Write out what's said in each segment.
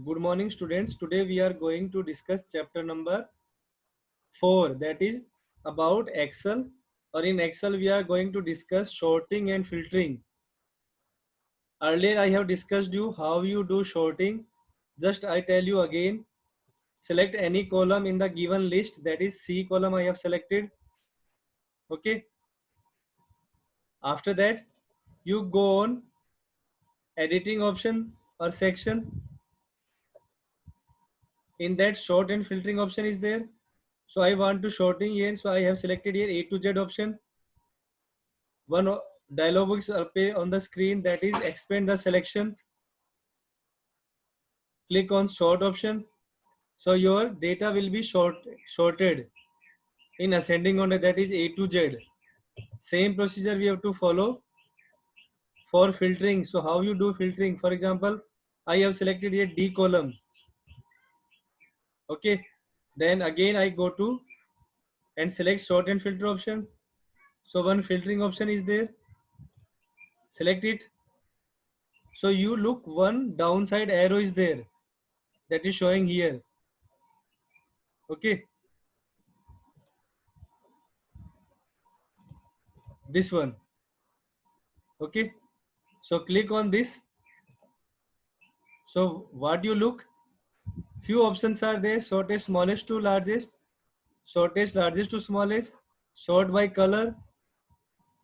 Good morning, students. Today we are going to discuss chapter number 4, that is about Excel. Or in Excel, we are going to discuss sorting and filtering. Earlier, I have discussed you how you do sorting. Just I tell you again. Select any column in the given list, that is C column I have selected. Okay. After that, you go on editing option or section. In that, sort and filtering option is there. So I want to sorting here, so I have selected here A to Z option. One dialog box appear on the screen, that is expand the selection. Click on sort option. So your data will be sorted in ascending order, that is A to Z. Same procedure we have to follow for filtering. So how you do filtering? For example, I have selected here D column. Okay. Then again I go to and select sort and filter option. So one filtering option is there. Select it. So you look, one downside arrow is there, that is showing here. Okay. This one. Okay. So click on this. So what you look, few options are there: sorted smallest to largest, sorted largest to smallest, sort by color,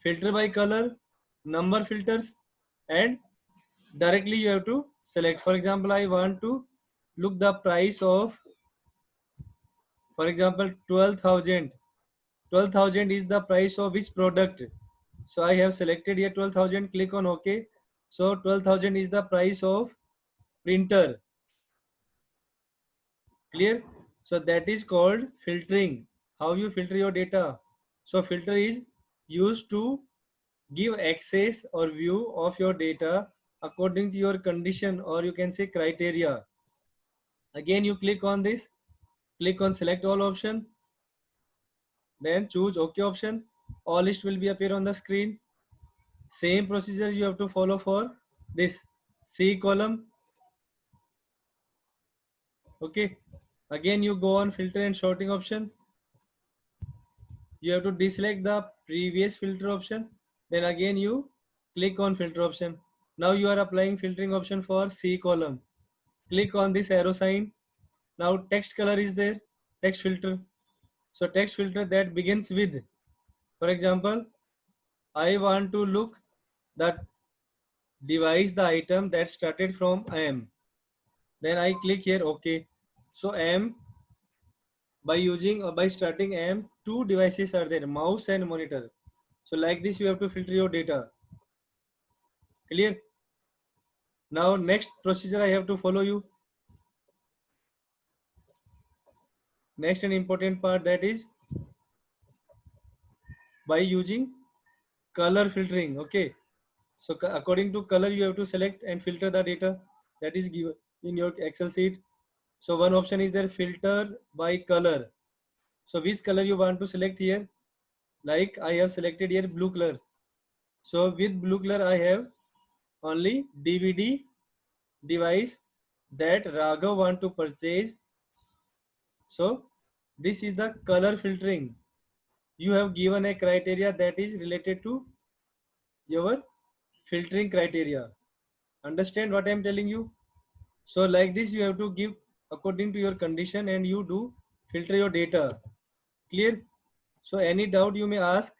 filter by color, number filters, and directly you have to select. For example, I want to look the price of, for example, 12,000. 12,000 is the price of which product? So I have selected here 12,000. Click on OK. So 12,000 is the price of printer. Clear? So that is called filtering. How you filter your data? So filter is used to give access or view of your data according to your condition, or you can say criteria. Again, you click on this, click on select all option, then choose OK option. All list will be appear on the screen. Same procedure you have to follow for this C column. Okay. Again, you go on filter and sorting option. You have to deselect the previous filter option. Then again you click on filter option. Now you are applying filtering option for C column. Click on this arrow sign. Now text color is there, text filter. So text filter that begins with, for example, I want to look that device, the item that started from M. Then I click here OK. So M, by using or by starting M, two devices are there, mouse and monitor. So like this you have to filter your data. Clear? Now next procedure I have to follow you. Next and important part, that is by using color filtering. Okay. So according to color you have to select and filter the data that is given in your Excel sheet. So one option is there, filter by color. So which color you want to select here? Like I have selected here blue color. So with blue color I have only DVD device that Raghav want to purchase. So this is the color filtering. You have given a criteria that is related to your filtering criteria. Understand what I am telling you? So like this you have to give according to your condition and you do filter your data. Clear? So any doubt you may ask,